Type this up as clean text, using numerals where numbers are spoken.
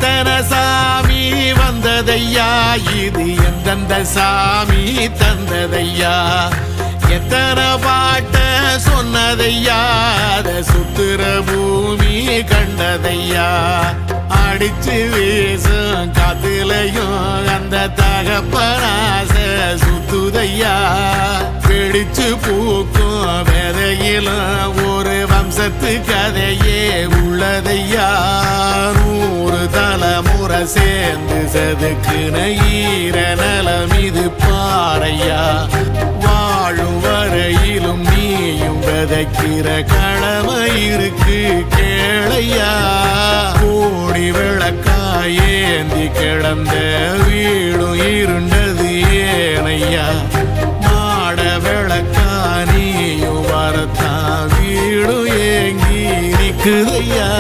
எத்தனை சாமி வந்ததையா, இது எந்தெந்த சாமி தந்ததையா, எத்தனை பாட்ட சொன்னதையா, அத சுத்துற பூமி கண்டதையா, அடிச்சு வீசும் காத்துலையும் அந்த தகப்பனாச சுத்துதையா, பிடிச்சு பூக்கும் விதையிலும் ஒரு வம்சத்து கதையே உள்ளதையா, 100 தலைமுறை சேர்ந்து செதுக்குன ஈர நலம் இது பாறையா, வாழும் வரையிலும் நீயும் விதைக்கிற கடமை இருக்கு கேளையா, கோடி விளக்காயேந்தி கிடந்த வீடும் இருண்டது ஏனையா, மாட விளக்கா நீயும் வரத்தான் வீடும் ஏங்கி நிக்குதையா.